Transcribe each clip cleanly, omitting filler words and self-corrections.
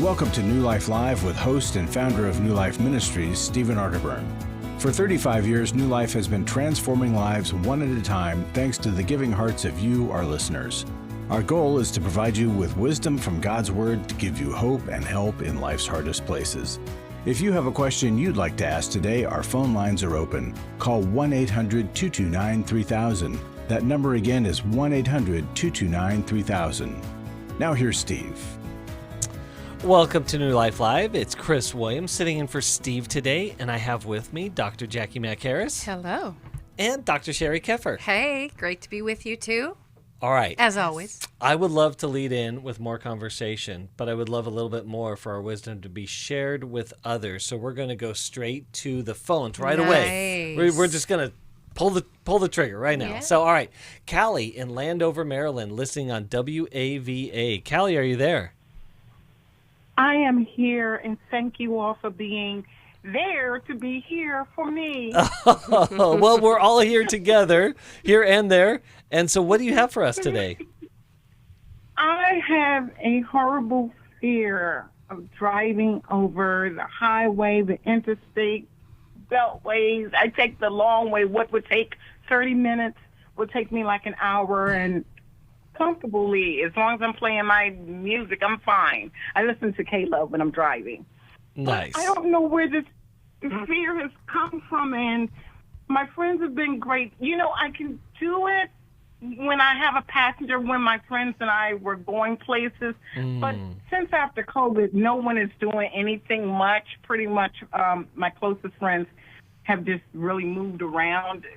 Welcome to New Life Live with host and founder of New Life Ministries, Stephen Arterburn. For 35 years, New Life has been transforming lives one at a time thanks to the giving hearts of you, our listeners. Our goal is to provide you with wisdom from God's Word to give you hope and help in life's hardest places. If you have a question you'd like to ask today, our phone lines are open. Call 1-800-229-3000. That number again is 1-800-229-3000. Now here's Steve. Welcome to New Life Live. It's Chris Williams sitting in for Steve today, and I have with me Dr. Jacqui Mack-Harris. Hello. And Dr. Sheri Keffer. Hey, great to be with you too. All right. As always. I would love to lead in with more conversation, but I would love a little bit more for our wisdom to be shared with others. So we're going to go straight to the phones right away. We're just going to pull the trigger right now. Yeah. So, all right. Callie in Landover, Maryland, listening on WAVA. Callie, are you there? I am here, and thank you all for being there to be here for me. Well, we're all here together, here and there. And so what do you have for us today? I have a horrible fear of driving over the highway, the interstate, beltways. I take the long way. What would take 30 minutes would take me like an hour, and comfortably, as long as I'm playing my music, I'm fine. I listen to K-Love when I'm driving. Nice. I don't know where this fear has come from, and my friends have been great. You know, I can do it when I have a passenger, when my friends and I were going places. But since after COVID, no one is doing anything much. Pretty much my closest friends have just really moved around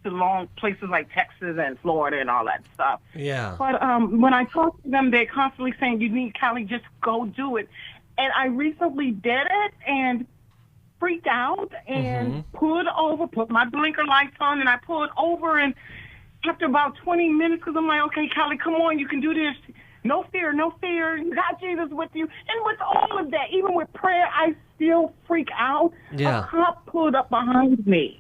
to long places like Texas and Florida and all that stuff. Yeah. But when I talk to them, they're constantly saying, you need, Callie, just go do it. And I recently did it and freaked out and pulled over, put my blinker lights on, and I pulled over. And after about 20 minutes, because I'm like, okay, Callie, come on, you can do this. No fear, no fear. You got Jesus with you. And with all of that, even with prayer, I still freak out. Yeah. A cop pulled up behind me.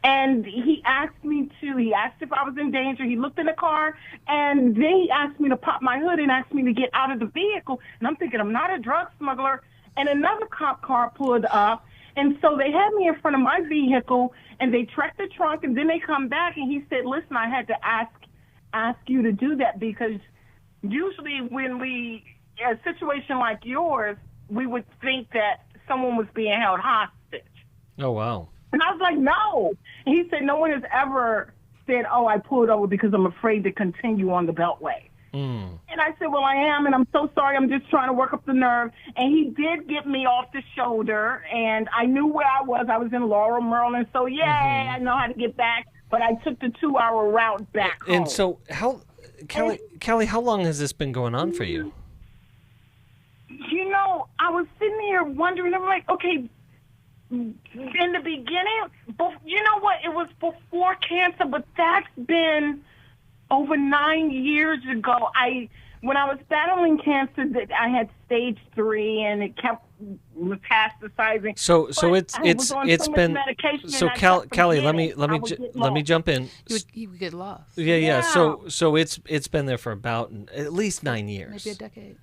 And he asked if I was in danger. He looked in the car, and then he asked me to pop my hood and asked me to get out of the vehicle. And I'm thinking, I'm not a drug smuggler. And another cop car pulled up. And so they had me in front of my vehicle, and they checked the trunk, and then they come back, and he said, listen, I had to ask you to do that because usually when a situation like yours, we would think that someone was being held hostage. Oh, wow. And I was like, no. And he said, no one has ever said, oh, I pulled over because I'm afraid to continue on the Beltway. And I said, well, I am, and I'm so sorry. I'm just trying to work up the nerve. And he did get me off the shoulder, and I knew where I was. I was in Laurel, Maryland. So, I know how to get back. But I took the 2-hour route back home. And so, Callie, how long has this been going on for you? You know, I was sitting here wondering. I'm like, okay, in the beginning, you know what? It was before cancer, but that's been over 9 years ago. When I was battling cancer, I had stage 3, and it kept metastasizing. So it's been. So Callie, let me jump in. You would get lost. Yeah. So it's been there for about at least 9 years. Maybe a decade.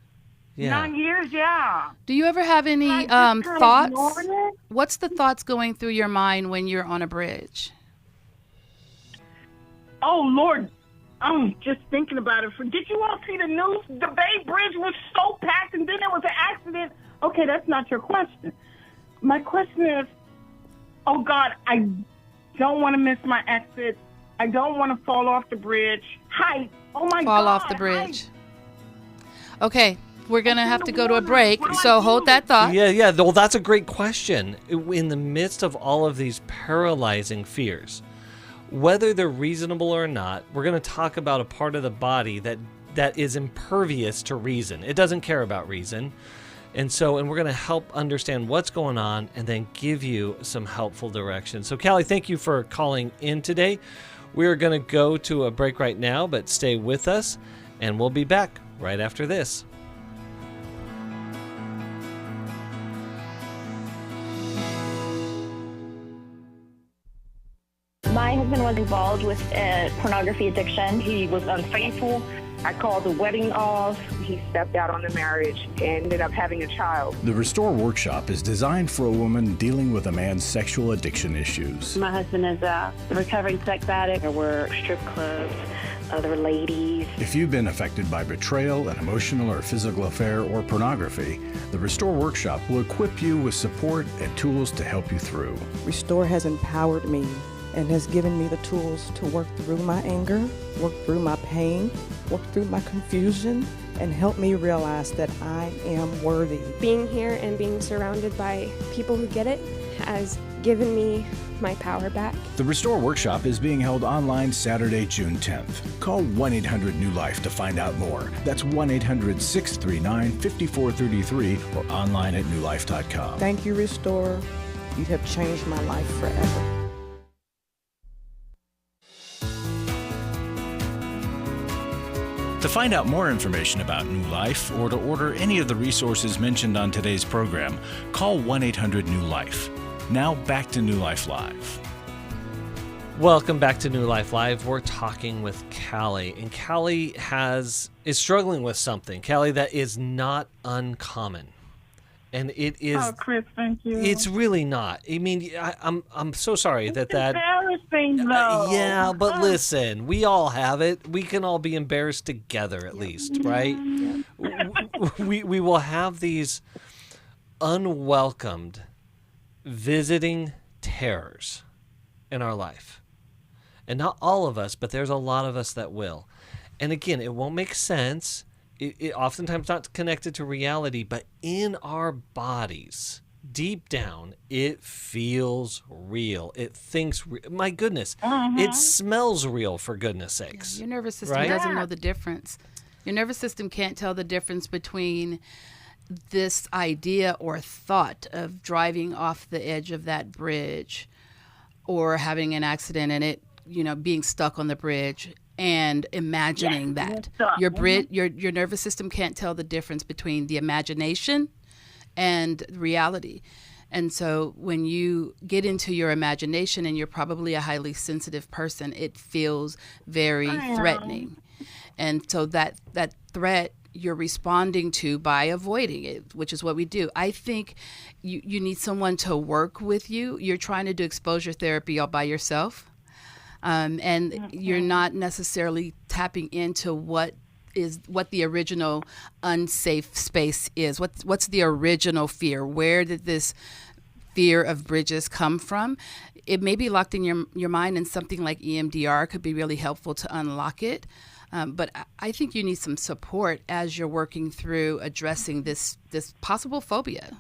Yeah. 9 years, yeah. Do you ever have any thoughts? What's the thoughts going through your mind when you're on a bridge? Oh, Lord. I'm just thinking about it. Did you all see the news? The Bay Bridge was so packed, and then there was an accident. Okay, that's not your question. My question is, oh, God, I don't want to miss my exit. I don't want to fall off the bridge. Height. Oh, my God. Fall off the bridge. Okay. We're going to have to go to a break, so hold that thought. Yeah. Well, that's a great question. In the midst of all of these paralyzing fears, whether they're reasonable or not, we're going to talk about a part of the body that is impervious to reason. It doesn't care about reason. And we're going to help understand what's going on and then give you some helpful direction. So, Callie, thank you for calling in today. We're going to go to a break right now, but stay with us, and we'll be back right after this. My husband was involved with a pornography addiction. He was unfaithful. I called the wedding off. He stepped out on the marriage and ended up having a child. The Restore Workshop is designed for a woman dealing with a man's sexual addiction issues. My husband is a recovering sex addict. We're strip clubs, other ladies. If you've been affected by betrayal, an emotional or physical affair, or pornography, the Restore Workshop will equip you with support and tools to help you through. Restore has empowered me and has given me the tools to work through my anger, work through my pain, work through my confusion, and help me realize that I am worthy. Being here and being surrounded by people who get it has given me my power back. The Restore Workshop is being held online Saturday, June 10th. Call 1-800-NEW-LIFE to find out more. That's 1-800-639-5433 or online at newlife.com. Thank you, Restore. You have changed my life forever. To find out more information about New Life or to order any of the resources mentioned on today's program, call 1-800-NEW-LIFE. Now back to New Life Live. Welcome back to New Life Live. We're talking with Callie, and Callie is struggling with something, Callie, that is not uncommon. And it is. Oh, Chris, thank you. It's really not. I mean, I'm so sorry it's that. Embarrassing, though. Yeah, but listen, we all have it. We can all be embarrassed together, at least, right? We will have these unwelcomed, visiting terrors in our life, and not all of us, but there's a lot of us that will. And again, it won't make sense. It oftentimes not connected to reality, but in our bodies, deep down, it feels real. It thinks, my goodness, it smells real, for goodness sakes. Yeah, your nervous system right? doesn't know the difference. Your nervous system can't tell the difference between this idea or thought of driving off the edge of that bridge or having an accident and it, being stuck on the bridge. And imagining that your nervous system can't tell the difference between the imagination and reality. And so when you get into your imagination, and you're probably a highly sensitive person, it feels very threatening. And so that threat you're responding to by avoiding it, which is what we do. I think you need someone to work with you. You're trying to do exposure therapy all by yourself. And you're not necessarily tapping into what the original unsafe space is. What's the original fear? Where did this fear of bridges come from? It may be locked in your mind, and something like EMDR could be really helpful to unlock it. But I think you need some support as you're working through addressing this possible phobia.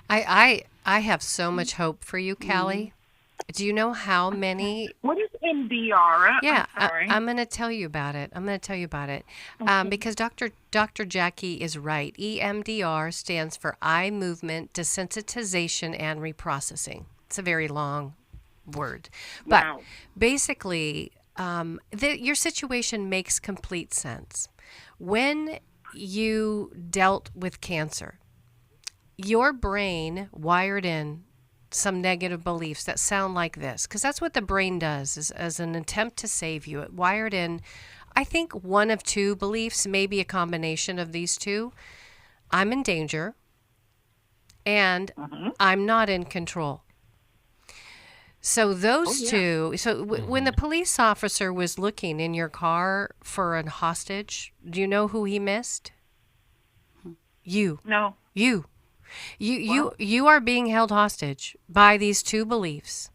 I have so much hope for you, Callie. Do you know how many? What is MDR? Yeah, I'm going to tell you about it. Because Dr. Jacqui is right. EMDR stands for Eye Movement Desensitization and Reprocessing. It's a very long word. But basically, your situation makes complete sense. When you dealt with cancer, your brain wired in some negative beliefs that sound like this, because that's what the brain does, is as an attempt to save you. It wired in, I think, one of two beliefs, maybe a combination of these two. I'm in danger, and I'm not in control. So those two, when the police officer was looking in your car for a hostage, do you know who he missed? You. No. You. You are being held hostage by these two beliefs.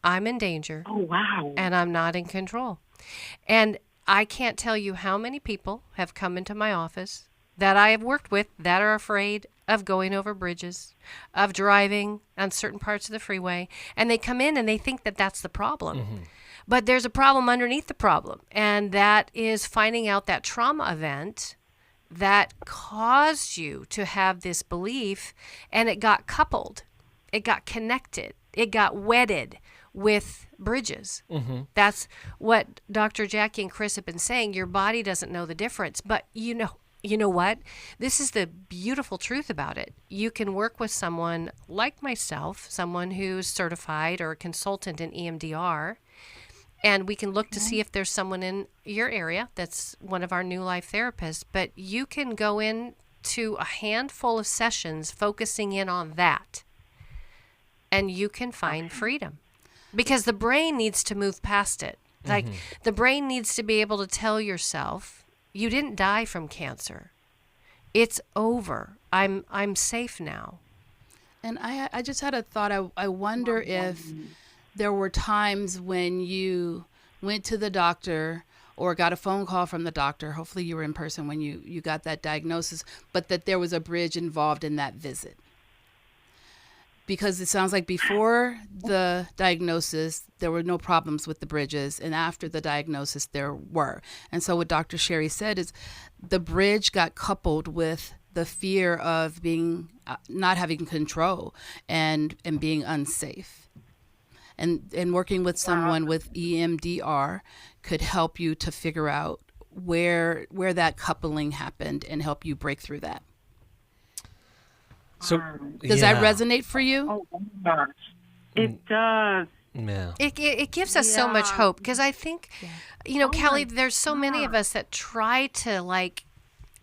I'm in danger. Oh, wow. And I'm not in control. And I can't tell you how many people have come into my office that I have worked with that are afraid of going over bridges, of driving on certain parts of the freeway. And they come in and they think that that's the problem. But there's a problem underneath the problem. And that is finding out that trauma event that caused you to have this belief, and it got coupled, it got connected, it got wedded with bridges. That's what Dr. Jacqui and Chris have been saying. Your body doesn't know the difference, but you know what? This is the beautiful truth about it. You can work with someone like myself, someone who's certified or a consultant in EMDR, And we can look to see if there's someone in your area that's one of our New Life therapists. But you can go in to a handful of sessions focusing in on that, and you can find freedom, because the brain needs to move past it. Like the brain needs to be able to tell yourself, you didn't die from cancer. It's over. I'm safe now. And I just had a thought. I wonder if there were times when you went to the doctor or got a phone call from the doctor, hopefully you were in person when you got that diagnosis, but that there was a bridge involved in that visit. Because it sounds like before the diagnosis, there were no problems with the bridges, and after the diagnosis, there were. And so what Dr. Sheri said is the bridge got coupled with the fear of being not having control and being unsafe. And working with someone with EMDR could help you to figure out where that coupling happened and help you break through that. So does that resonate for you? Oh my gosh, it does. Yeah. It gives us so much hope, because I think, Kelly, there's so many of us that try to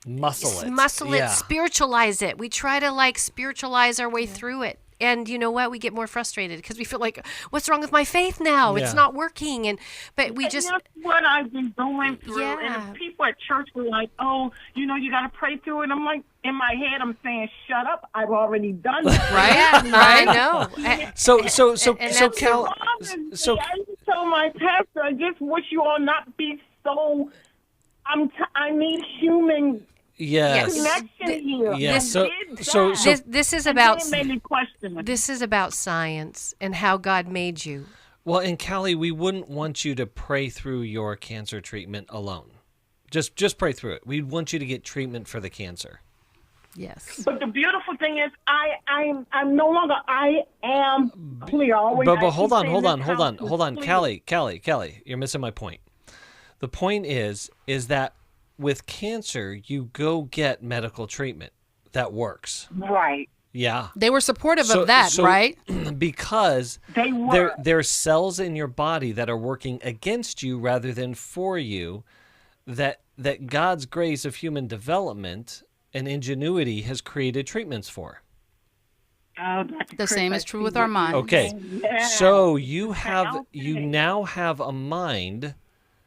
Muscle it, spiritualize it. We try to spiritualize our way through it. And you know what? We get more frustrated because we feel like, what's wrong with my faith now? Yeah. It's not working. But we just... That's what I've been going through. Yeah. And people at church were like, oh, you got to pray through it. And I'm like, in my head, I'm saying, shut up. I've already done it. Right? I know. So Cal, I used to tell my pastor, I just wish you all not be so... I need human... Yes. Connection here. Yes. This is about This is about science and how God made you. Well, and Callie, we wouldn't want you to pray through your cancer treatment alone. Just pray through it. We'd want you to get treatment for the cancer. Yes. But the beautiful thing is, I'm no longer. I am clear. But hold on, Callie, you're missing my point. The point is that with cancer, you go get medical treatment that works. Right. Yeah. They were supportive of that, right? Because they were. There are cells in your body that are working against you rather than for you, that God's grace of human development and ingenuity has created treatments for. Oh, the same is true with our mind. Okay. Yeah. So you now have a mind,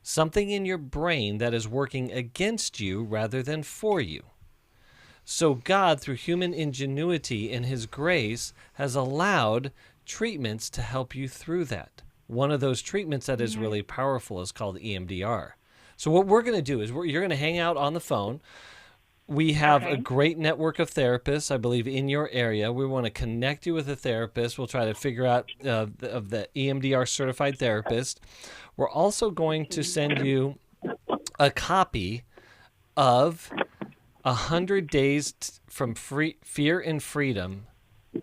something in your brain that is working against you rather than for you. So God, through human ingenuity and his grace, has allowed treatments to help you through that. One of those treatments that is really powerful is called EMDR. So what we're going to do is you're going to hang out on the phone. We have a great network of therapists, I believe, in your area. We want to connect you with a therapist. We'll try to figure out of the EMDR certified therapist. We're also going to send you a copy of 100 Days from Fear and Freedom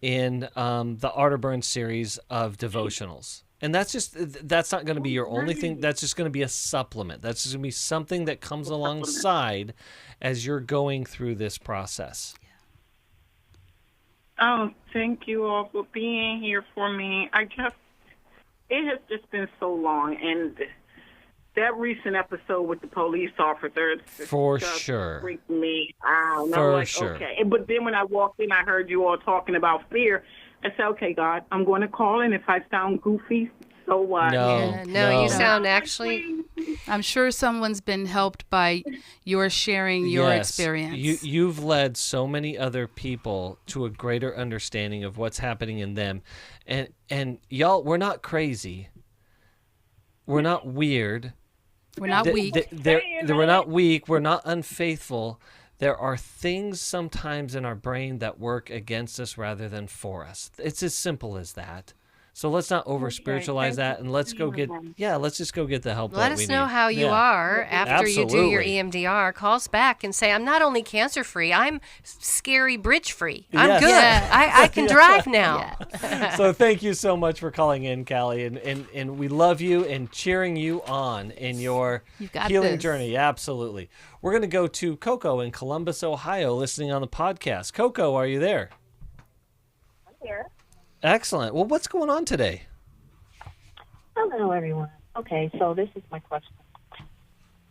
in the Arterburn series of devotionals. And that's not going to be your only thing. That's just going to be a supplement. That's just going to be something that comes alongside as you're going through this process. Oh, thank you all for being here for me. It has just been so long, and that recent episode with the police officer for just sure freaked me out. For sure. Okay. But then when I walked in, I heard you all talking about fear. I said, okay, God, I'm going to call in. If I sound goofy, so what? No, you sound actually... I'm sure someone's been helped by your sharing your experience. You've led so many other people to a greater understanding of what's happening in them. And y'all, we're not crazy. We're not weird. We're not weak. We're not weak. We're not unfaithful. There are things sometimes in our brain that work against us rather than for us. It's as simple as that. So let's not over-spiritualize that, and let's just go get the help that we need. Let us know how you are after you do your EMDR. Call us back and say, I'm not only cancer-free, I'm scary bridge-free. I'm good. I can drive now. So thank you so much for calling in, Callie, and we love you and cheering you on in your healing journey. Absolutely. We're going to go to Coco in Columbus, Ohio, listening on the podcast. Coco, are you there? I'm here. Excellent. Well, what's going on today? Hello, everyone. Okay, so this is my question.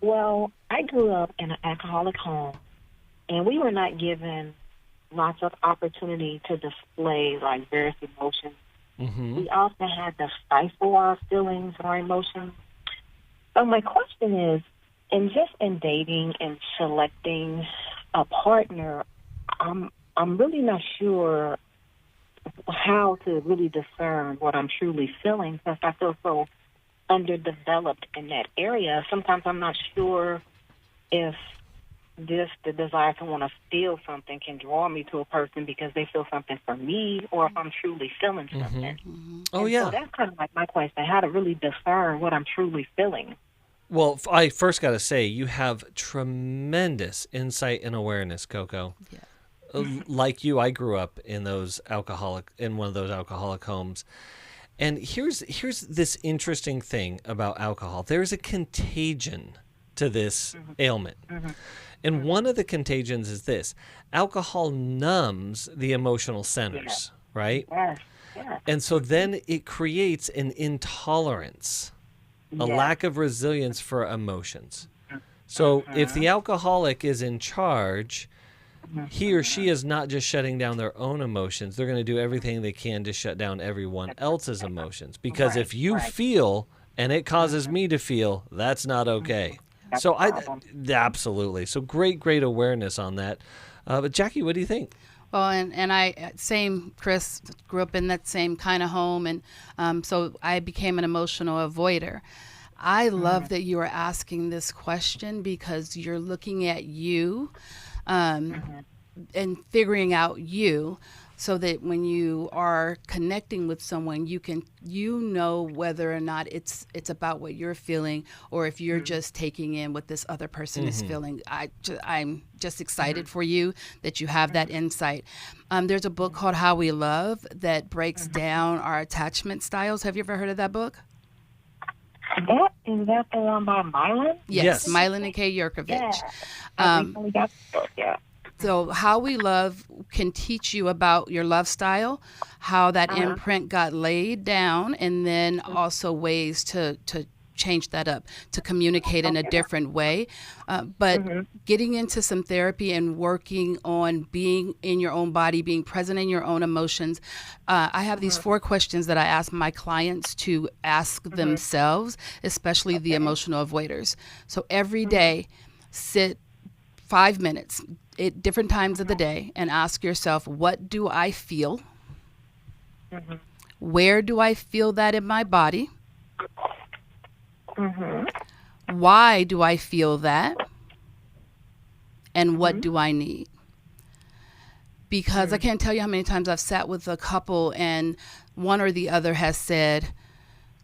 Well, I grew up in an alcoholic home, and we were not given lots of opportunity to display like various emotions. We often had to stifle our feelings, our emotions. So my question is, in dating and selecting a partner, I'm really not sure how to really discern what I'm truly feeling, because I feel so underdeveloped in that area. Sometimes I'm not sure if the desire to want to feel something can draw me to a person because they feel something for me, or if I'm truly feeling something. Oh, And yeah. so that's kind of like my question, how to really discern what I'm truly feeling. Well, I first got to say, you have tremendous insight and awareness, Coco. Yeah. Like you, I grew up in one of those alcoholic homes. And here's this interesting thing about alcohol. There's a contagion to this ailment. And one of the contagions is this. Alcohol numbs the emotional centers, right? Yes, yes. And so then it creates an intolerance, a lack of resilience for emotions. So if the alcoholic is in charge, he or she is not just shutting down their own emotions. They're going to do everything they can to shut down everyone else's emotions. Because if you feel and it causes me to feel, that's not okay. So absolutely. So great awareness on that. But Jacqui, what do you think? Well, and I, same, Chris, grew up in that same kind of home, and so I became an emotional avoider. I love that you are asking this question because you're looking at you and figuring out you, so that when you are connecting with someone, you know whether or not it's about what you're feeling, or if you're just taking in what this other person is feeling. I'm just excited for you that you have that insight. There's a book called How We Love that breaks down our attachment styles. Have you ever heard of that book? Is that the one by Mylan? Yes. Mylan and Kay Yerkovich. Yeah. I recently got the book, yeah. So How We Love can teach you about your love style, how that imprint got laid down, and then also ways to change that up, to communicate in a different way. But getting into some therapy and working on being in your own body, being present in your own emotions. I have these 4 questions that I ask my clients to ask themselves, especially the emotional avoiders. So every day, sit 5 minutes at different times of the day and ask yourself, what do I feel? Where do I feel that in my body? Why do I feel that? And what do I need? Because I can't tell you how many times I've sat with a couple and one or the other has said,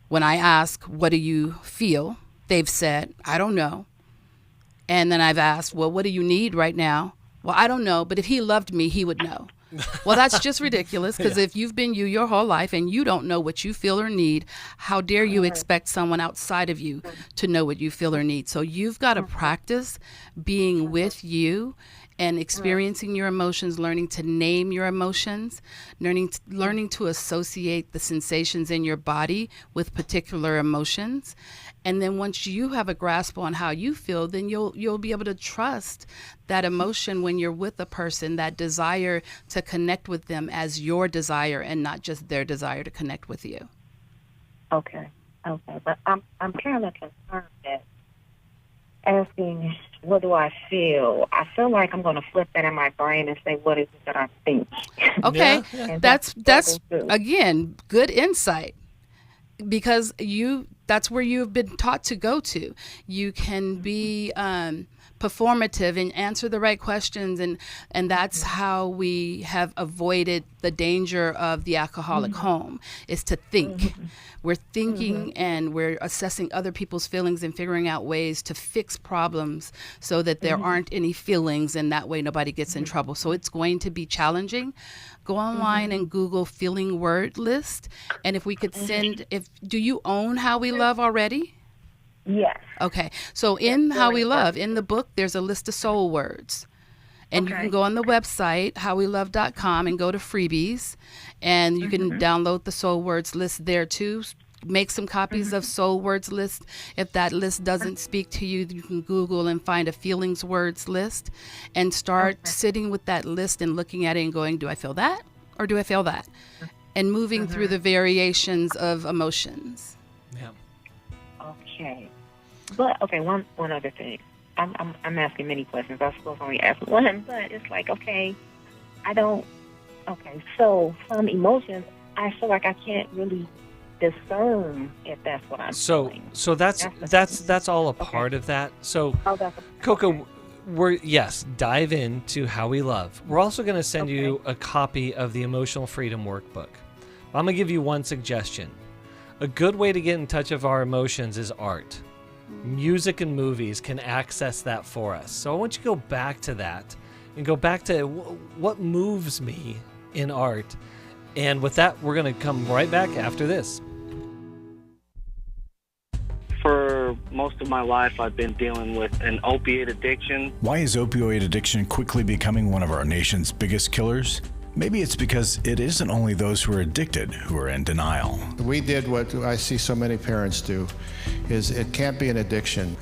when I ask, what do you feel? They've said, I don't know. And then I've asked, well, what do you need right now? Well, I don't know, but if he loved me, he would know. Well, that's just ridiculous, because if you've been you your whole life and you don't know what you feel or need, how dare you expect someone outside of you to know what you feel or need? So you've got to practice being with you and experiencing your emotions, learning to name your emotions, learning to associate the sensations in your body with particular emotions. And then once you have a grasp on how you feel, then you'll be able to trust that emotion when you're with a person, that desire to connect with them as your desire and not just their desire to connect with you. Okay. But I'm kind of concerned that asking, what do I feel? I feel like I'm going to flip that in my brain and say, what is it that I think? Okay. Yeah. That's again, good insight. Because that's where you've been taught to go to. You can be performative and answer the right questions, and that's how we have avoided the danger of the alcoholic home, is to think. We're thinking and we're assessing other people's feelings and figuring out ways to fix problems so that there aren't any feelings, and that way nobody gets in trouble. So it's going to be challenging. Go online and Google feeling word list. And if we could do you own How We Love already? Yes. Okay. So in How We Love, in the book, there's a list of soul words. And you can go on the website, howwelove.com, and go to freebies. And you can download the soul words list there too. make some copies of Soul Words list. If that list doesn't speak to you, you can Google and find a feelings words list and start sitting with that list and looking at it and going, do I feel that or do I feel that? And moving through the variations of emotions. Yeah. Okay. But, okay, one other thing. I'm asking many questions. I suppose only ask one, but it's like, okay, so from emotions, I feel like I can't really discern if that's what I'm feeling. So that's all a part of that. So Coco, dive into how we love. We're also going to send you a copy of the Emotional Freedom Workbook. I'm going to give you one suggestion. A good way to get in touch of our emotions is art. Music and movies can access that for us. So I want you to go back to that and go back to what moves me in art. And with that, we're going to come right back after this. For most of my life, I've been dealing with an opiate addiction. Why is opioid addiction quickly becoming one of our nation's biggest killers? Maybe it's because it isn't only those who are addicted who are in denial. We did what I see so many parents do, is it can't be an addiction.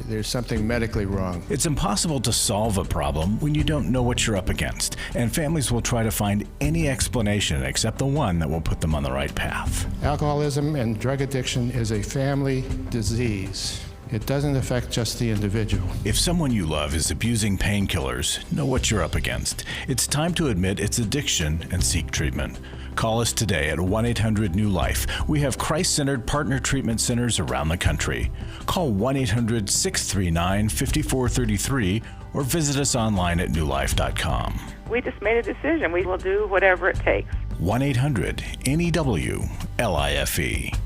There's something medically wrong. It's impossible to solve a problem when you don't know what you're up against, and families will try to find any explanation except the one that will put them on the right path. Alcoholism and drug addiction is a family disease. It doesn't affect just the individual. If someone you love is abusing painkillers, know what you're up against. It's time to admit it's addiction and seek treatment. Call us today at 1-800-NEW-LIFE. We have Christ-centered partner treatment centers around the country. Call 1-800-639-5433 or visit us online at newlife.com. We just made a decision. We will do whatever it takes. 1-800-NEW-LIFE.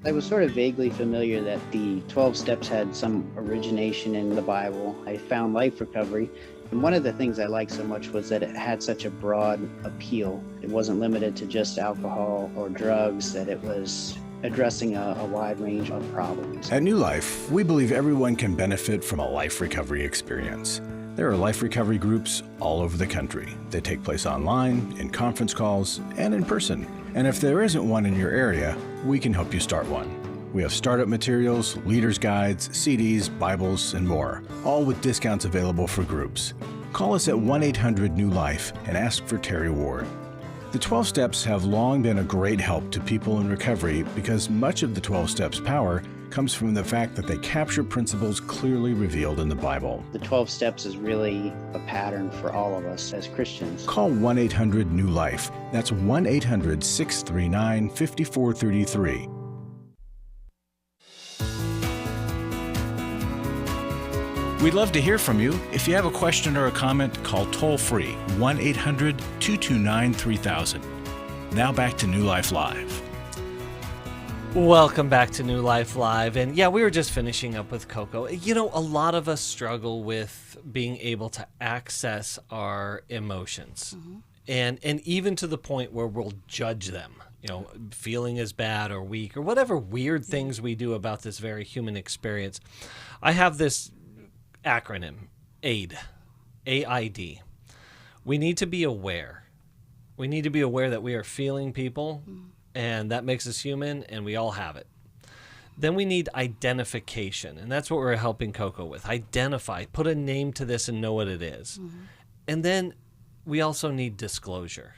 I was sort of vaguely familiar that the 12 steps had some origination in the Bible. I found Life Recovery, and one of the things I liked so much was that it had such a broad appeal. It wasn't limited to just alcohol or drugs, that it was addressing a wide range of problems. At New Life, we believe everyone can benefit from a life recovery experience. There are life recovery groups all over the country. They take place online, in conference calls, and in person. And if there isn't one in your area, we can help you start one. We have startup materials, leaders' guides, CDs, Bibles, and more, all with discounts available for groups. Call us at 1-800-NEW-LIFE and ask for Terry Ward. The 12 Steps have long been a great help to people in recovery because much of the 12 Steps' power comes from the fact that they capture principles clearly revealed in the Bible. The 12 steps is really a pattern for all of us as Christians. Call 1-800-NEW-LIFE. That's 1-800-639-5433. We'd love to hear from you. If you have a question or a comment, call toll-free 1-800-229-3000. Now back to New Life Live. Welcome back to New Life Live. And yeah, we were just finishing up with Coco. You know, a lot of us struggle with being able to access our emotions. Mm-hmm. And even to the point where we'll judge them, you know, feeling as bad or weak or whatever weird things we do about this very human experience. I have this acronym, AID, A-I-D. We need to be aware. We need to be aware that we are feeling people, and that makes us human, and we all have it. Then we need identification, and that's what we're helping Coco with. Identify, put a name to this and know what it is. Mm-hmm. And then we also need disclosure.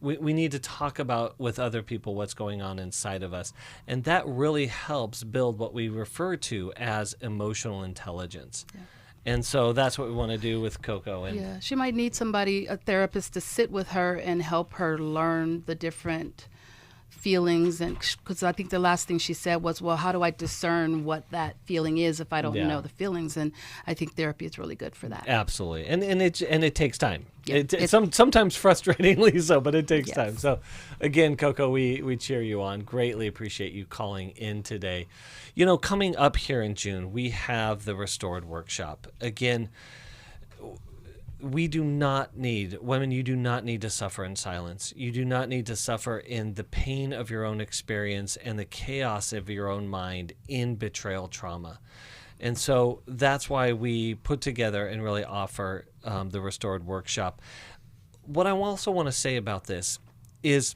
We need to talk about with other people what's going on inside of us, and that really helps build what we refer to as emotional intelligence. Yeah. And so that's what we want to do with Coco. And yeah, she might need somebody, a therapist, to sit with her and help her learn the different feelings. And because I think the last thing she said was, well, how do I discern what that feeling is if I don't know the feelings? And I think therapy is really good for that. Absolutely. And it takes time. Yeah, it's sometimes frustratingly so, but it takes time. So again, Coco, we cheer you on. Greatly appreciate you calling in today. You know, coming up here in June, we have the Restored Workshop. Again, we do not need, women, you do not need to suffer in silence. You do not need to suffer in the pain of your own experience and the chaos of your own mind in betrayal trauma. And so that's why we put together and really offer the Restored Workshop. What I also want to say about this is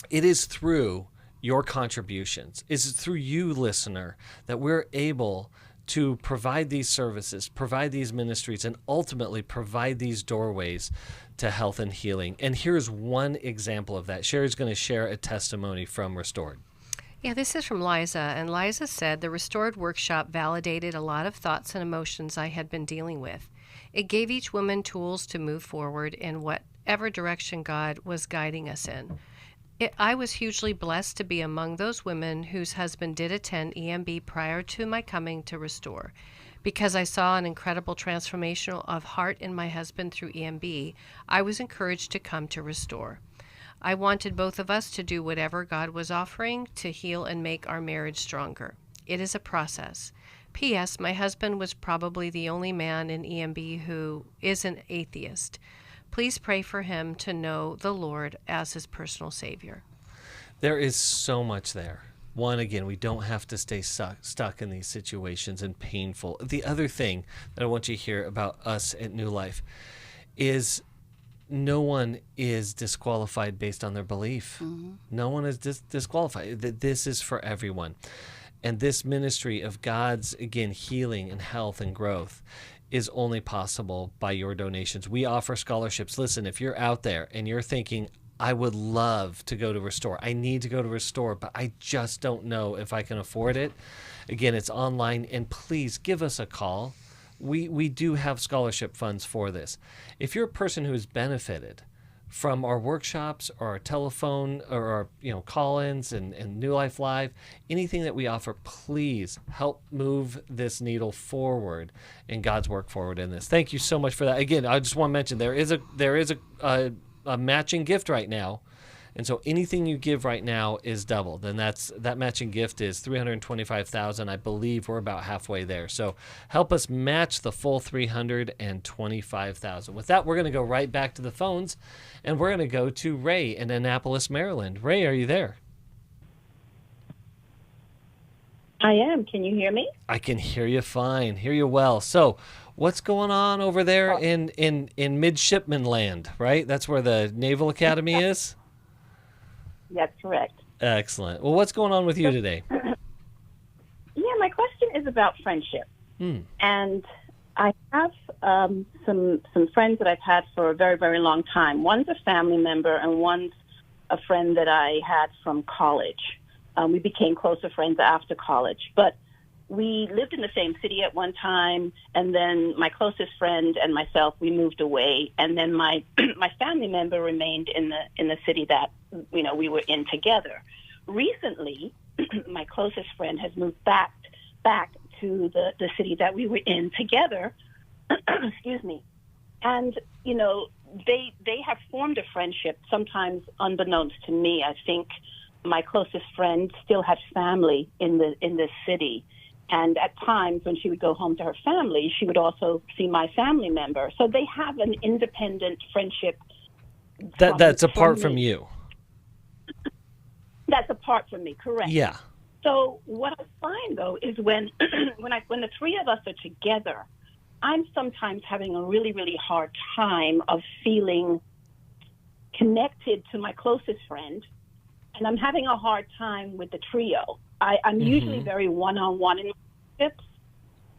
it is through your contributions. It's through you, listener, that we're able to provide these services, provide these ministries, and ultimately provide these doorways to health and healing. And here's one example of that. Sheri's going to share a testimony from Restored. Yeah, this is from Liza, and Liza said, the Restored workshop validated a lot of thoughts and emotions I had been dealing with. It gave each woman tools to move forward in whatever direction God was guiding us in. I was hugely blessed to be among those women whose husband did attend EMB prior to my coming to Restore. Because I saw an incredible transformation of heart in my husband through EMB, I was encouraged to come to Restore. I wanted both of us to do whatever God was offering to heal and make our marriage stronger. It is a process. P.S. My husband was probably the only man in EMB who is an atheist. Please pray for him to know the Lord as his personal Savior. There is so much there. One, again, we don't have to stay stuck in these situations and painful. The other thing that I want you to hear about us at New Life is no one is disqualified based on their belief. Mm-hmm. No one is disqualified. This is for everyone. And this ministry of God's, again, healing and health and growth is only possible by your donations. We offer scholarships. Listen, if you're out there and you're thinking, I would love to go to Restore. I need to go to Restore, but I just don't know if I can afford it. Again, it's online, and please give us a call. We do have scholarship funds for this. If you're a person who has benefited from our workshops or our telephone or our call-ins and New Life Live, anything that we offer, please help move this needle forward and God's work forward in this. Thank you so much for that. Again, I just want to mention there is a matching gift right now. And so anything you give right now is doubled. And that matching gift is $325,000. I believe we're about halfway there. So help us match the full $325,000. With that, we're going to go right back to the phones, and we're going to go to Ray in Annapolis, Maryland. Ray, are you there? I am. Can you hear me? I can hear you fine. Hear you well. So what's going on over there in Midshipman Land, right? That's where the Naval Academy is? That's correct. Excellent. Well, what's going on with you today? Yeah, my question is about friendship. And I have some friends that I've had for a very, very long time. One's a family member, and one's a friend that I had from college. We became closer friends after college. But we lived in the same city at one time, and then my closest friend and myself, we moved away. And then my family member remained in the city that we were in together. Recently, my closest friend has moved back to the city that we were in together. Excuse me. And they have formed a friendship, sometimes unbeknownst to me. I think my closest friend still had family in this city. And at times when she would go home to her family, she would also see my family member. So they have an independent friendship. That's apart from you. That's apart from me, correct. Yeah. So what I find, though, is when the three of us are together, I'm sometimes having a really, really hard time of feeling connected to my closest friend, and I'm having a hard time with the trio. I'm usually very one-on-one in trips,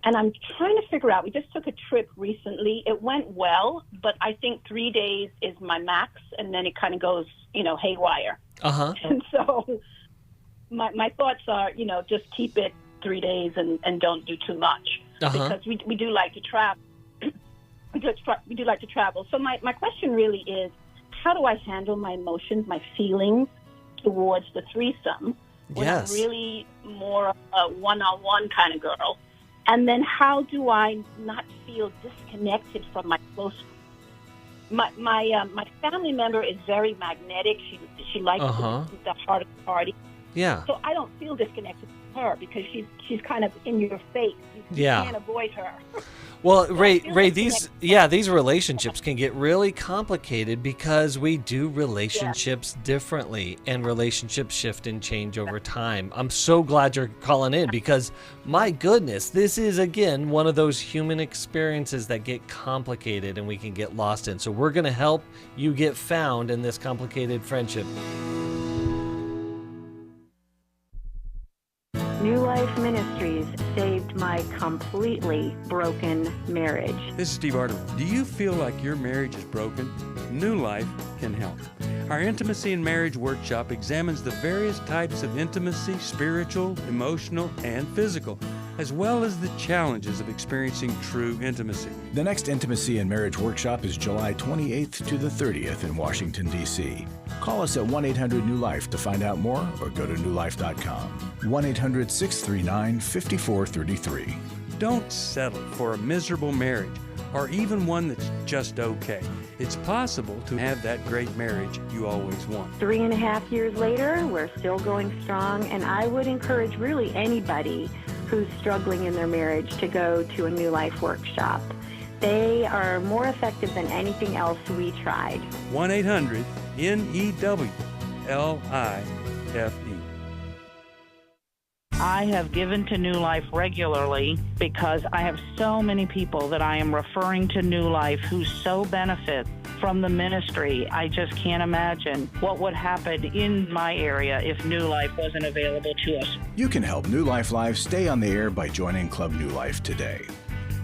and I'm trying to figure out, we just took a trip recently. It went well, but I think 3 days is my max, and then it kind of goes, haywire. Uh-huh. And so my thoughts are, just keep it 3 days and don't do too much. Uh-huh. Because we do like to travel. We do like to travel. So my question really is, how do I handle my emotions, my feelings towards the threesome? When Yes. I'm really more of a one-on-one kind of girl. And then how do I not feel disconnected from my close friends? My family member is very magnetic. She likes the heart of the party. Yeah. So I don't feel disconnected from her because she's kind of in your face. You can't avoid her. Well, Ray, these relationships can get really complicated because we do relationships differently, and relationships shift and change over time. I'm so glad you're calling in because, my goodness, this is, again, one of those human experiences that get complicated and we can get lost in. So we're going to help you get found in this complicated friendship. New Life Ministries saved my completely broken marriage. This is Steve Arterburn. Do you feel like your marriage is broken? New Life can help. Our Intimacy in Marriage workshop examines the various types of intimacy, spiritual, emotional, and physical, as well as the challenges of experiencing true intimacy. The next Intimacy and Marriage workshop is July 28th to the 30th in Washington, D.C. Call us at 1-800-NEW-LIFE to find out more or go to newlife.com. 1-800-639-5433. Don't settle for a miserable marriage or even one that's just okay. It's possible to have that great marriage you always want. 3.5 years later, we're still going strong, and I would encourage really anybody who's struggling in their marriage to go to a New Life workshop. They are more effective than anything else we tried. 1-800-NEWLIFE. I have given to New Life regularly because I have so many people that I am referring to New Life who so benefit from the ministry. I just can't imagine what would happen in my area if New Life wasn't available to us. You can help New Life Live stay on the air by joining Club New Life today.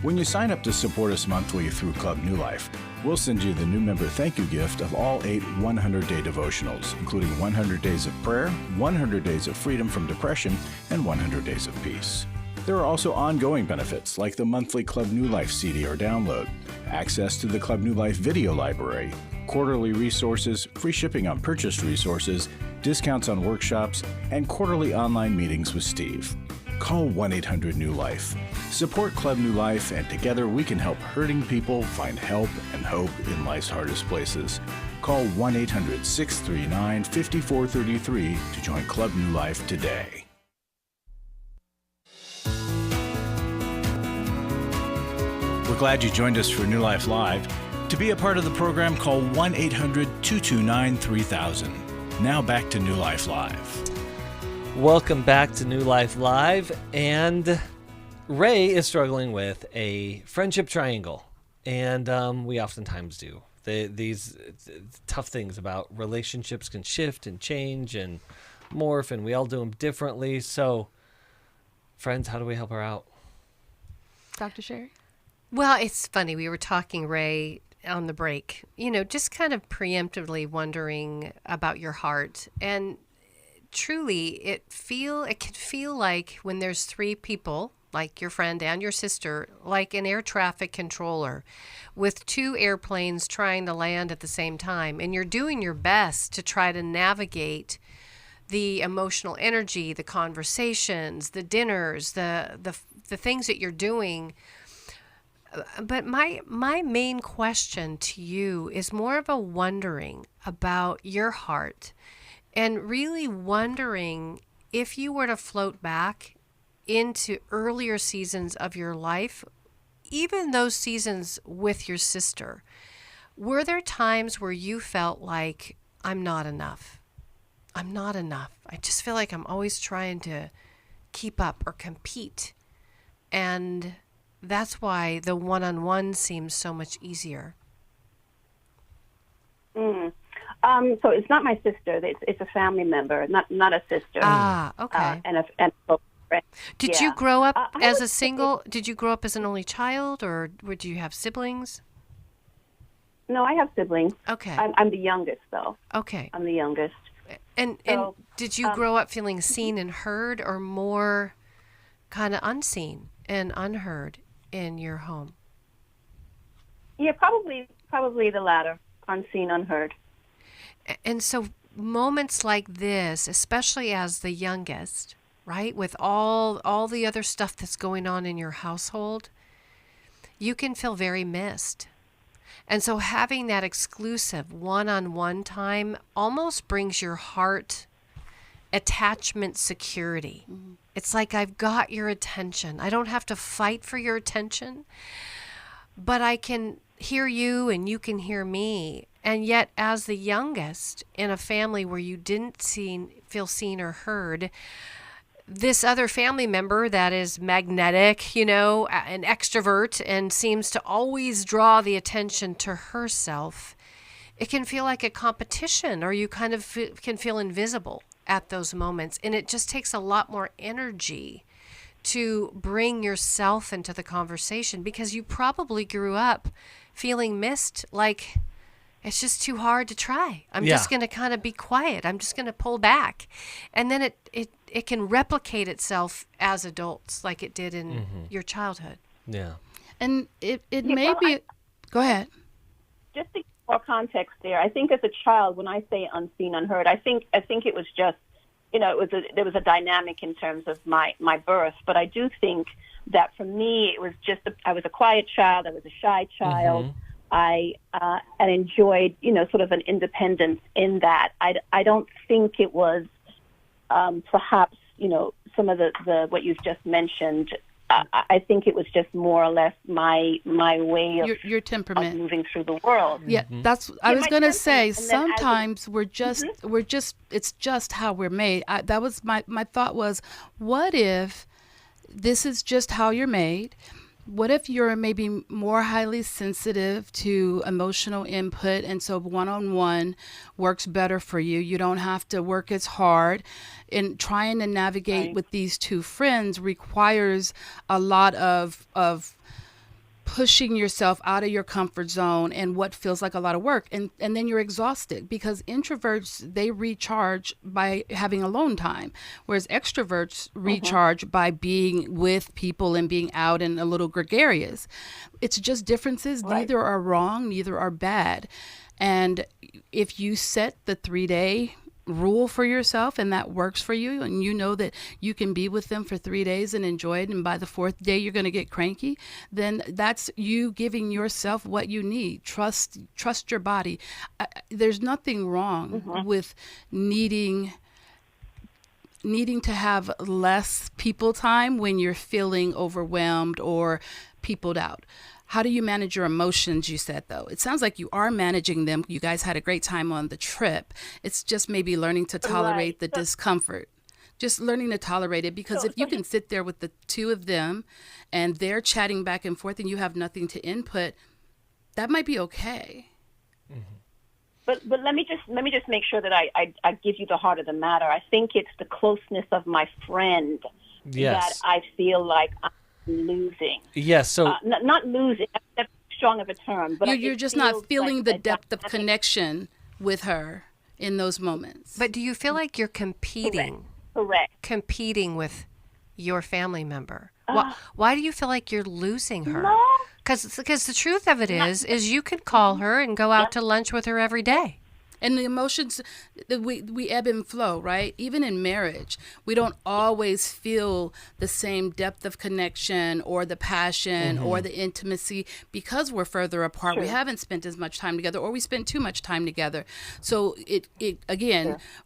When you sign up to support us monthly through Club New Life, we'll send you the new member thank you gift of all 8 100-day devotionals, including 100 Days of Prayer, 100 Days of Freedom from Depression, and 100 Days of Peace. There are also ongoing benefits like the monthly Club New Life CD or download, access to the Club New Life video library, quarterly resources, free shipping on purchased resources, discounts on workshops, and quarterly online meetings with Steve. Call 1-800-NEW-LIFE. Support Club New Life, and together we can help hurting people find help and hope in life's hardest places. Call 1-800-639-5433 to join Club New Life today. We're glad you joined us for New Life Live. To be a part of the program, call 1-800-229-3000. Now back to New Life Live. Welcome back to New Life Live, and Ray is struggling with a friendship triangle, and we oftentimes do. These tough things about relationships can shift and change and morph, and we all do them differently. So, friends, how do we help her out? Dr. Sheri? Well, it's funny. We were talking, Ray, on the break, just kind of preemptively wondering about your heart, and truly, it can feel like when there's 3 people, like your friend and your sister, like an air traffic controller with 2 airplanes trying to land at the same time, and you're doing your best to try to navigate the emotional energy, the conversations, the dinners, the things that you're doing. But my main question to you is more of a wondering about your heart. And really wondering if you were to float back into earlier seasons of your life, even those seasons with your sister, were there times where you felt like, I'm not enough? I'm not enough. I just feel like I'm always trying to keep up or compete. And that's why the one-on-one seems so much easier. So it's not my sister. It's a family member, not a sister. Ah, okay. And a friend. Did you grow up as a single? Did you grow up as an only child, or did you have siblings? No, I have siblings. Okay. I'm the youngest, though. Okay. I'm the youngest. And did you grow up feeling seen and heard, or more kind of unseen and unheard in your home? Yeah, probably the latter, unseen, unheard. And so moments like this, especially as the youngest, right, with all the other stuff that's going on in your household, you can feel very missed. And so having that exclusive one-on-one time almost brings your heart attachment security. Mm-hmm. It's like, I've got your attention. I don't have to fight for your attention, but I can hear you and you can hear me. And yet, as the youngest in a family where you didn't feel seen or heard, this other family member that is magnetic, an extrovert, and seems to always draw the attention to herself, it can feel like a competition, or you kind of can feel invisible at those moments. And it just takes a lot more energy to bring yourself into the conversation, because you probably grew up feeling missed, like it's just too hard to try. I'm just going to kind of be quiet. I'm just going to pull back. And then it can replicate itself as adults like it did in your childhood. Yeah. And it may be... Go ahead. Just to give more context there, I think as a child, when I say unseen, unheard, I think it was just, there was a dynamic in terms of my birth. But I do think that for me, it was just, I was a quiet child. I was a shy child. I enjoyed, sort of an independence in that. I don't think it was perhaps, some of the what you've just mentioned. I think it was just more or less my way of your temperament of moving through the world. Yeah, that's. I was going to say sometimes we're just it's just how we're made. That was my thought was, what if this is just how you're made? What if you're maybe more highly sensitive to emotional input, and so one-on-one works better for you? You don't have to work as hard. And trying to navigate with these two friends requires a lot of pushing yourself out of your comfort zone and what feels like a lot of work. And then you're exhausted, because introverts, they recharge by having alone time, whereas extroverts recharge by being with people and being out and a little gregarious. It's just differences. Neither are wrong, neither are bad. And if you set the 3-day rule for yourself and that works for you, and you know that you can be with them for 3 days and enjoy it, and by the 4th day you're going to get cranky, then that's you giving yourself what you need. Trust your body. There's nothing wrong with needing to have less people time when you're feeling overwhelmed or peopled out. How do you manage your emotions, you said, though? It sounds like you are managing them. You guys had a great time on the trip. It's just maybe learning to tolerate the discomfort. Just learning to tolerate it, because if you can sit there with the two of them and they're chatting back and forth and you have nothing to input, that might be okay. But let me just make sure that I give you the heart of the matter. I think it's the closeness of my friend that I feel like I'm losing. Yes, so not losing. That's strong of a term, but you're just not feeling the depth of connection with her in those moments. But do you feel like you're competing? Correct. Competing with your family member. Why do you feel like you're losing her? No. Because the truth of it is you can call her and go out to lunch with her every day. And the emotions, we ebb and flow, right? Even in marriage, we don't always feel the same depth of connection or the passion or the intimacy, because we're further apart. Sure. We haven't spent as much time together, or we spend too much time together. So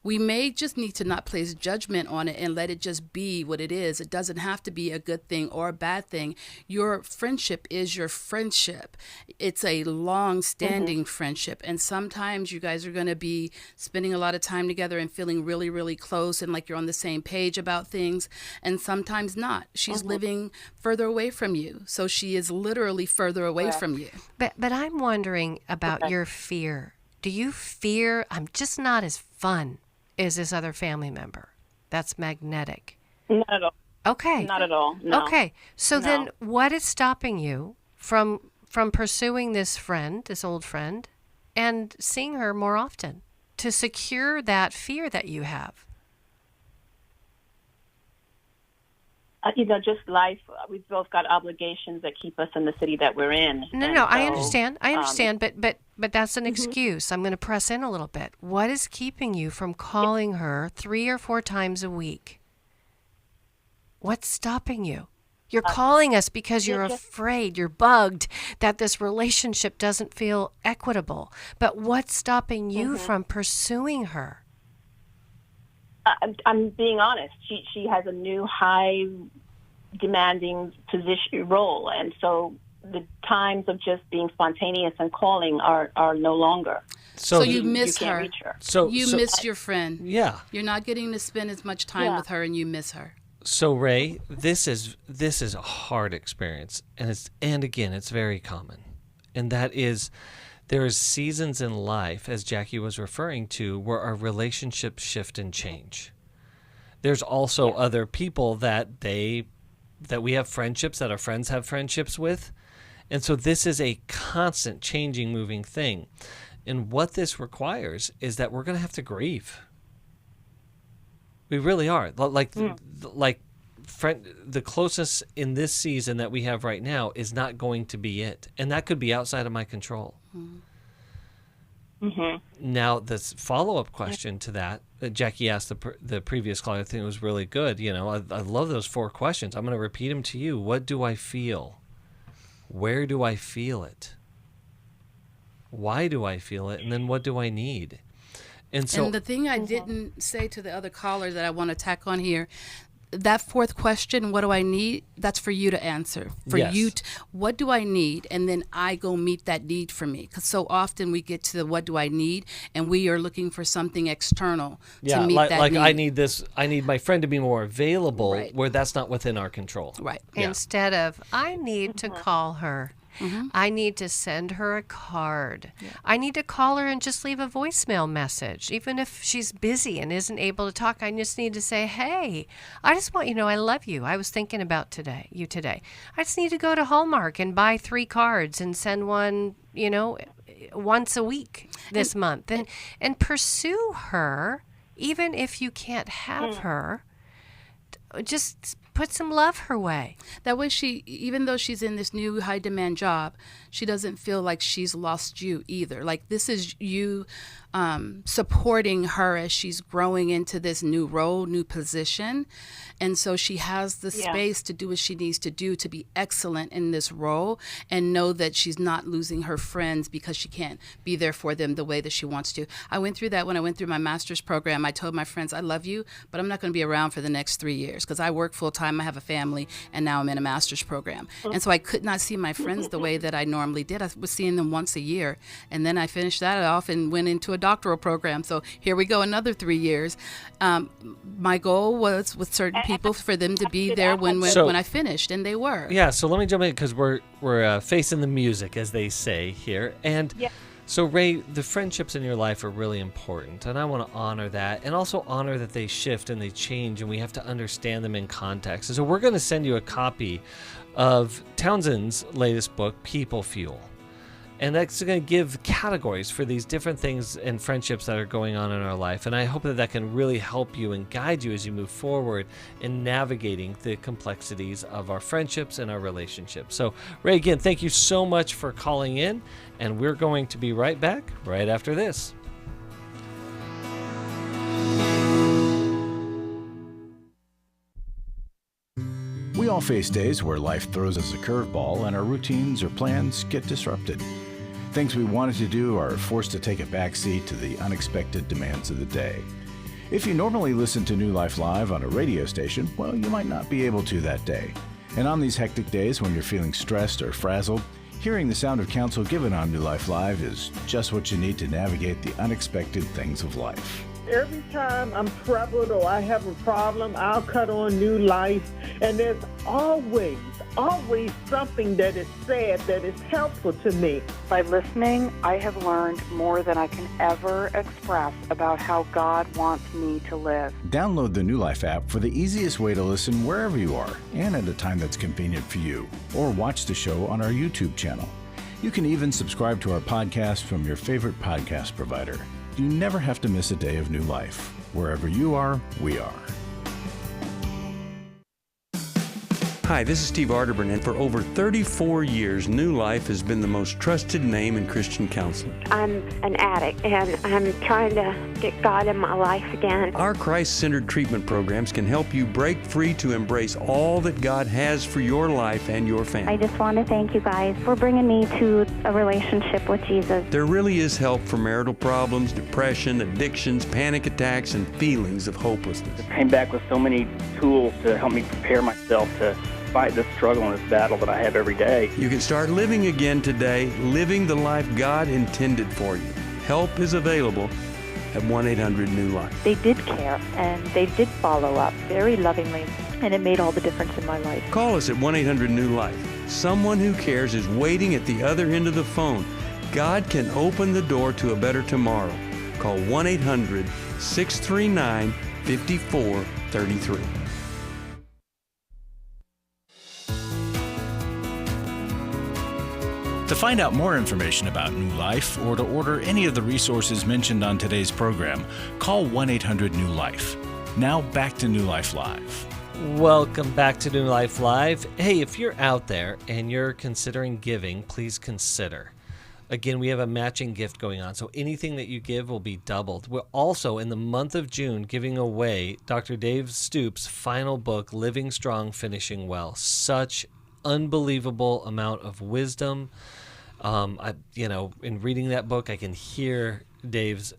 we may just need to not place judgment on it and let it just be what it is. It doesn't have to be a good thing or a bad thing. Your friendship is your friendship. It's a long-standing friendship. And sometimes you guys are going to be spending a lot of time together and feeling really, really close and like you're on the same page about things, and sometimes not. She's living further away from you, so she is literally further away from you. But I'm wondering about your fear. Do you fear I'm just not as fun as this other family member that's magnetic? Not at all. Okay. Not at all. No. Okay. So then what is stopping you from pursuing this old friend, and seeing her more often to secure that fear that you have? Just life. We've both got obligations that keep us in the city that we're in. No, I understand. But that's an excuse. I'm going to press in a little bit. What is keeping you from calling her 3 or 4 times a week? What's stopping you? You're calling us because you're afraid, you're bugged that this relationship doesn't feel equitable. But what's stopping you from pursuing her? I'm being honest. She has a new high demanding role, and so the times of just being spontaneous and calling are no longer. So you miss her. So you miss your friend. Yeah. You're not getting to spend as much time with her, and you miss her. So Ray, this is a hard experience, and again it's very common, and that is There's seasons in life, as Jacqui was referring to, where our relationships shift and change. There's also other people that we have friendships, that our friends have friendships with. And so this is a constant changing, moving thing. And what this requires is that we're going to have to grieve. We really are. The closest in this season that we have right now is not going to be it. And that could be outside of my control. Mm-hmm. Now, this follow-up question to that, Jacqui asked the previous caller, I think it was really good. You know, I love those 4 questions. I'm going to repeat them to you. What do I feel? Where do I feel it? Why do I feel it? And then what do I need? And the thing I didn't say to the other caller that I want to tack on here, that 4th question, what do I need? That's for you to answer. What do I need? And then I go meet that need for me. Because so often we get to the what do I need, and we are looking for something external to meet that need. I need this. I need my friend to be more available, where that's not within our control. Right. Yeah. Instead of, I need to call her. Mm-hmm. I need to send her a card. Yeah. I need to call her and just leave a voicemail message. Even if she's busy and isn't able to talk, I just need to say, hey, I just want you to know I love you. I was thinking about you today. I just need to go to Hallmark and buy 3 cards and send one, once a week this month. And pursue her, even if you can't have her. Just put some love her way. That way even though she's in this new high demand job, she doesn't feel like she's lost you either. Like, this is you supporting her as she's growing into this new role, new position. And so she has the space to do what she needs to do to be excellent in this role, and know that she's not losing her friends because she can't be there for them the way that she wants to. I went through that when I went through my master's program. I told my friends, I love you, but I'm not going to be around for the next 3 years because I work full time, I have a family, and now I'm in a master's program. And so I could not see my friends the way that I normally did. I was seeing them once a year. And then I finished that off and went into a doctoral program. So here we go, another 3 years. My goal was with certain people for them to be there when I finished, and they were. Yeah, so let me jump in because we're facing the music, as they say here. And so, Ray, the friendships in your life are really important, and I want to honor that, and also honor that they shift and they change, and we have to understand them in context. And so we're going to send you a copy of Townsend's latest book, People Fuel. And that's going to give categories for these different things and friendships that are going on in our life. And I hope that can really help you and guide you as you move forward in navigating the complexities of our friendships and our relationships. So, Ray, again, thank you so much for calling in. And we're going to be right back right after this. We all face days where life throws us a curveball and our routines or plans get disrupted. Things we wanted to do are forced to take a backseat to the unexpected demands of the day. If you normally listen to New Life Live on a radio station, well, you might not be able to that day. And on these hectic days when you're feeling stressed or frazzled, hearing the sound of counsel given on New Life Live is just what you need to navigate the unexpected things of life. Every time I'm troubled or I have a problem, I'll cut on New Life, and there's always something that is said that is helpful to me. By listening, I have learned more than I can ever express about how God wants me to live. Download the New Life app for the easiest way to listen wherever you are and at a time that's convenient for you, or watch the show on our YouTube channel. You can even subscribe to our podcast from your favorite podcast provider. You never have to miss a day of New Life. Wherever you are, we are. Hi, this is Steve Arterburn, and for over 34 years, New Life has been the most trusted name in Christian counseling. I'm an addict, and I'm trying to get God in my life again. Our Christ-centered treatment programs can help you break free to embrace all that God has for your life and your family. I just want to thank you guys for bringing me to a relationship with Jesus. There really is help for marital problems, depression, addictions, panic attacks, and feelings of hopelessness. I came back with so many tools to help me prepare myself to fight this struggle and this battle that I have every day. You can start living again today, living the life God intended for you. Help is available at 1-800-NEW-LIFE. They did care, and they did follow up very lovingly, and it made all the difference in my life. Call us at 1-800-NEW-LIFE. Someone who cares is waiting at the other end of the phone. God can open the door to a better tomorrow. Call 1-800-639-5433. To find out more information about New Life or to order any of the resources mentioned on today's program, call 1-800-NEW-LIFE. Now back to New Life Live. Welcome back to New Life Live. Hey, if you're out there and you're considering giving, please consider. Again, we have a matching gift going on, so anything that you give will be doubled. We're also, in the month of June, giving away Dr. Dave Stoops' final book, Living Strong, Finishing Well. Such unbelievable amount of wisdom. In reading that book, I can hear Dave's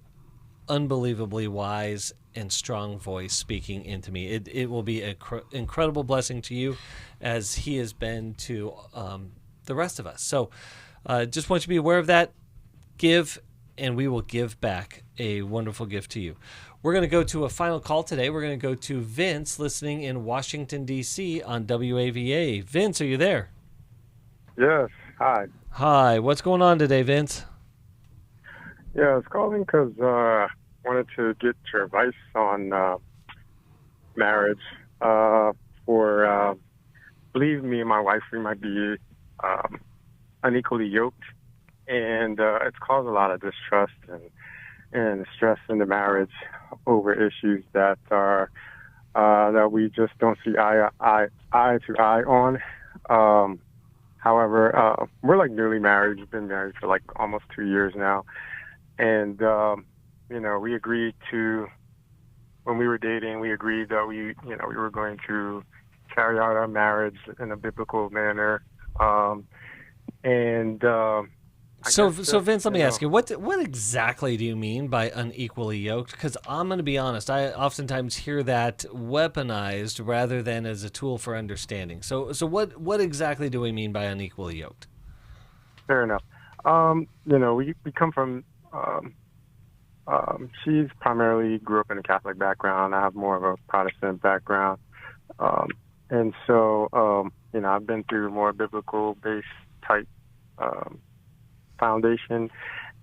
unbelievably wise and strong voice speaking into me. It will be an incredible blessing to you as he has been to the rest of us. So just want you to be aware of that. Give, and we will give back a wonderful gift to you. We're going to go to a final call today. We're going to go to Vince, listening in Washington, D.C. on WAVA. Vince, are you there? Yes. Hi. Hi. What's going on today, Vince? Yeah, I was calling because I wanted to get your advice on marriage. Believe me and my wife, we might be unequally yoked, and it's caused a lot of distrust and stress in the marriage over issues that are that we just don't see eye to eye on. However, we're like newly married. We've been married for like almost 2 years now, and we agreed to, when we were dating, we agreed that we were going to carry out our marriage in a biblical manner. So Vince, let me ask you, what exactly do you mean by unequally yoked? Because I'm going to be honest, I oftentimes hear that weaponized rather than as a tool for understanding. So what exactly do we mean by unequally yoked? Fair enough. We come from. She's primarily grew up in a Catholic background. I have more of a Protestant background, and so I've been through more biblical-based type foundation,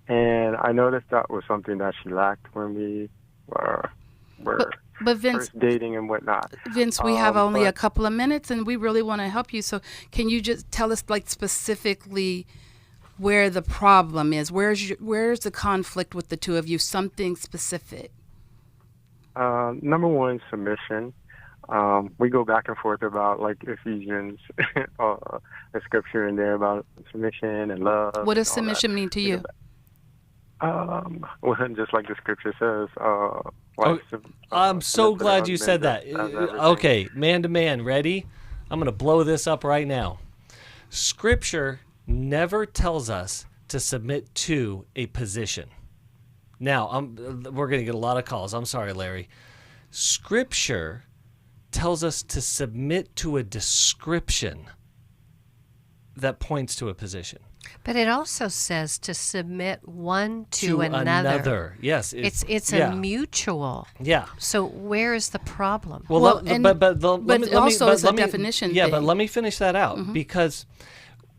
and I noticed that was something that she lacked when we were but Vince, first dating and whatnot. Vince, we have only a couple of minutes, and we really want to help you. So can you just tell us, like, specifically where the problem is? Where's the conflict with the two of you? Something specific. Number one, submission. We go back and forth about, like, Ephesians, the scripture in there about submission and love. What does submission mean to you? Just like the scripture says. I'm so glad you said that. Okay, man to man, ready? I'm going to blow this up right now. Scripture never tells us to submit to a position. Now, we're going to get a lot of calls. I'm sorry, Larry. Scripture tells us to submit to a description that points to a position. But it also says to submit one to another. Yes. It's a mutual. Yeah. So where is the problem? But it also is a definition Yeah, thing. but let me finish that out, Mm-hmm. because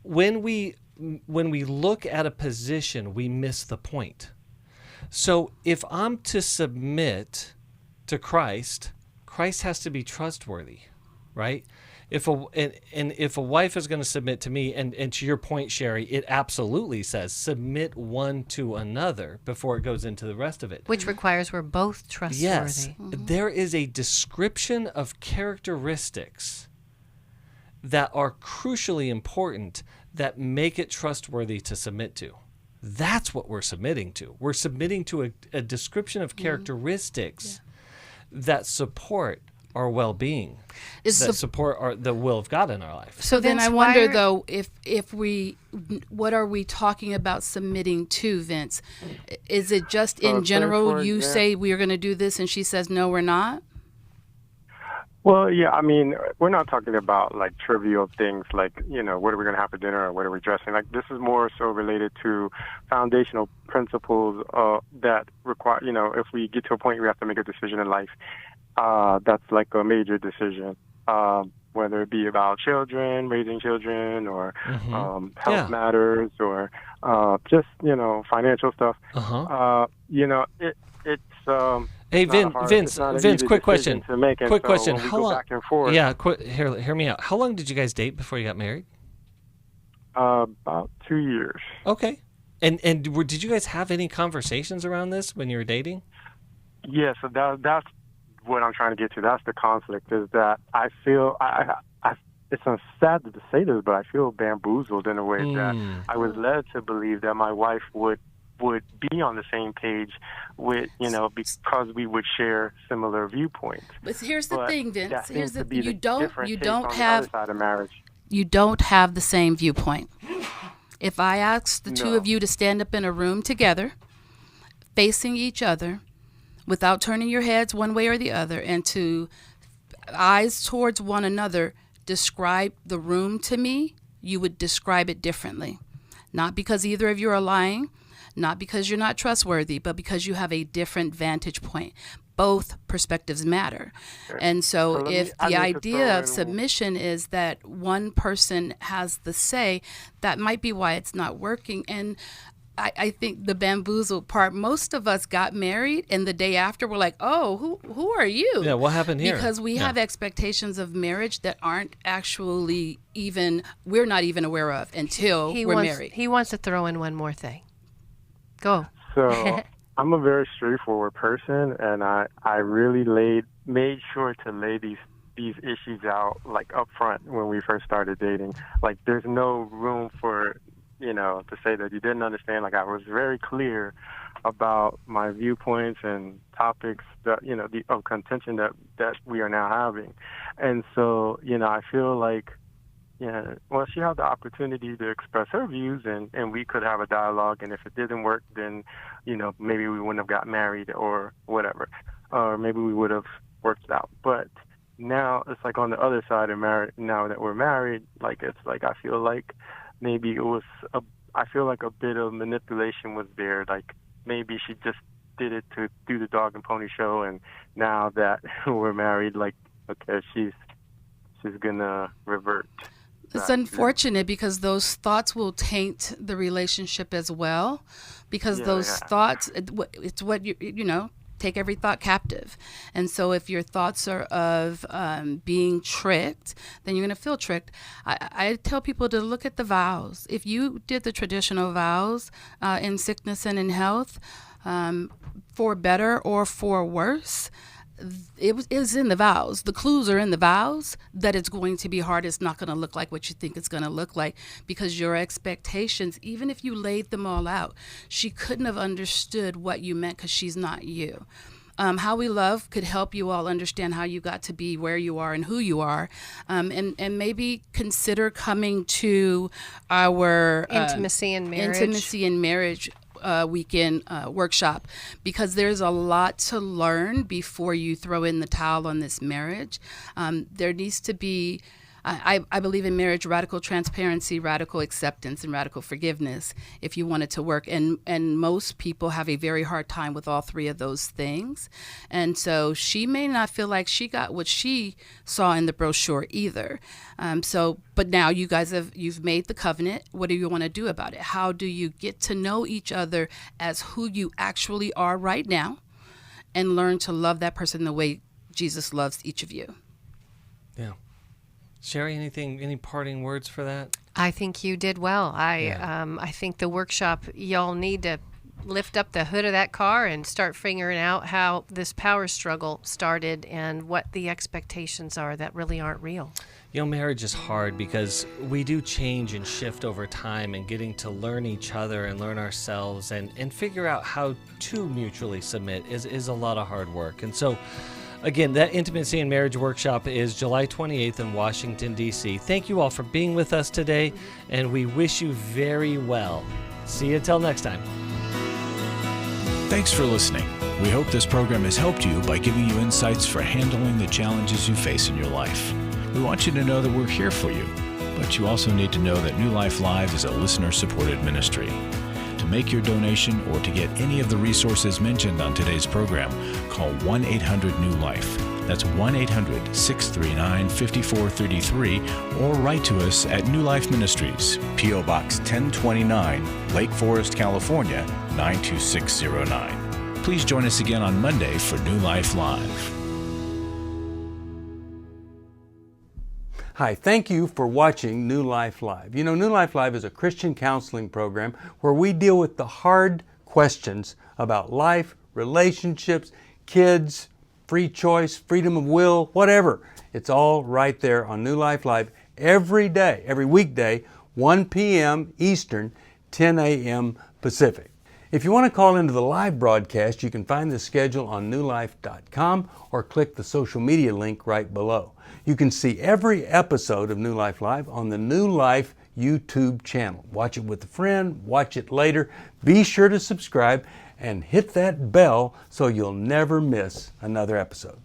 when we look at a position, we miss the point. So if I'm to submit to Christ, Christ has to be trustworthy, right? If a wife is going to submit to me, and to your point, Sheri, it absolutely says submit one to another before it goes into the rest of it. Which requires we're both trustworthy. Yes, there is a description of characteristics that are crucially important that make it trustworthy to submit to. That's what we're submitting to. We're submitting to a description of characteristics that support our well-being, that support the will of God in our life. So then I wonder, though, what are we talking about submitting to, Vince? Is it just in general, you say we are going to do this and she says, no, we're not? Well, yeah, I mean, we're not talking about, like, trivial things like, what are we going to have for dinner or what are we dressing? Like, this is more so related to foundational principles that require, if we get to a point where we have to make a decision in life, that's like a major decision. whether it be about children, raising children, or health Yeah. matters, or just, financial stuff. It's Hey, not a hard- it's not an easy quick decision question. to make, and Quick so question. when we How go long? back and forth, Yeah, hear me out. How long did you guys date before you got married? about 2 years. Okay. And did you guys have any conversations around this when you were dating? Yeah, so that's what I'm trying to get to. That's the conflict, is that I feel it's sad to say this, but I feel bamboozled in a way that I was led to believe that my wife would be on the same page with, because we would share similar viewpoints. But here's the thing, Vince. that Here's seems to the be you the don't different you take don't on the have other side of marriage. you don't have the same viewpoint. If I ask the two of you to stand up in a room together, facing each other, without turning your heads one way or the other, and to eyes towards one another, describe the room to me, you would describe it differently. Not because either of you are lying, not because you're not trustworthy, but because you have a different vantage point. Both perspectives matter. And so if the idea of submission is that one person has the say, that might be why it's not working. And I think the bamboozled part, most of us got married and the day after we're like, oh, who are you? Yeah, what happened here? Because we have expectations of marriage that aren't actually we're not even aware of until we're married. He wants to throw in one more thing. Go. So I'm a very straightforward person, and I really made sure to lay these issues out like up front when we first started dating. Like, there's no room for to say that you didn't understand. Like, I was very clear about my viewpoints and topics that of contention that we are now having. And so I feel like she had the opportunity to express her views, and we could have a dialogue, and if it didn't work, then maybe we wouldn't have got married or whatever, or maybe we would have worked it out. But now it's like on the other side of marriage, now that we're married, like it's like I feel like maybe I feel like a bit of manipulation was there. Like, maybe she just did it to do the dog and pony show, and now that we're married, like, okay, she's gonna revert. It's unfortunate because those thoughts will taint the relationship as well, because those thoughts, it's what take every thought captive. And so if your thoughts are of being tricked, then you're going to feel tricked. I tell people to look at the vows. If you did the traditional vows in sickness and in health, for better or for worse, it was in the vows. The clues are in the vows that it's going to be hard. It's not going to look like what you think it's going to look like, because your expectations, even if you laid them all out, she couldn't have understood what you meant because she's not you. How We Love could help you all understand how you got to be where you are and who you are, and maybe consider coming to our Intimacy and Marriage weekend workshop, because there's a lot to learn before you throw in the towel on this marriage. There needs to be, I believe in marriage, radical transparency, radical acceptance, and radical forgiveness if you want it to work. And most people have a very hard time with all three of those things. And so she may not feel like she got what she saw in the brochure either. But now you guys you've made the covenant. What do you want to do about it? How do you get to know each other as who you actually are right now, and learn to love that person the way Jesus loves each of you? Yeah. Sheri, any parting words for that? I think you did well. I think the workshop, y'all need to lift up the hood of that car and start figuring out how this power struggle started and what the expectations are that really aren't real. Marriage is hard because we do change and shift over time, and getting to learn each other and learn ourselves and figure out how to mutually submit is a lot of hard work. And so, again, that Intimacy and Marriage Workshop is July 28th in Washington, D.C. Thank you all for being with us today, and we wish you very well. See you until next time. Thanks for listening. We hope this program has helped you by giving you insights for handling the challenges you face in your life. We want you to know that we're here for you, but you also need to know that New Life Live is a listener-supported ministry. To make your donation or to get any of the resources mentioned on today's program, call 1-800-NEW-LIFE. That's 1-800-639-5433, or write to us at New Life Ministries, P.O. Box 1029, Lake Forest, California, 92609. Please join us again on Monday for New Life Live. Hi, thank you for watching New Life Live. You know, New Life Live is a Christian counseling program where we deal with the hard questions about life, relationships, kids, free choice, freedom of will, whatever. It's all right there on New Life Live every day, every weekday, 1 p.m. Eastern, 10 a.m. Pacific. If you want to call into the live broadcast, you can find the schedule on newlife.com or click the social media link right below. You can see every episode of New Life Live on the New Life YouTube channel. Watch it with a friend, watch it later. Be sure to subscribe and hit that bell so you'll never miss another episode.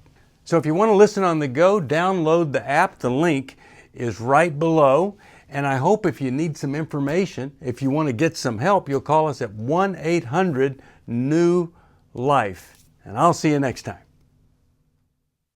So if you want to listen on the go, download the app. The link is right below. And I hope if you need some information, if you want to get some help, you'll call us at 1-800-NEW-LIFE. And I'll see you next time.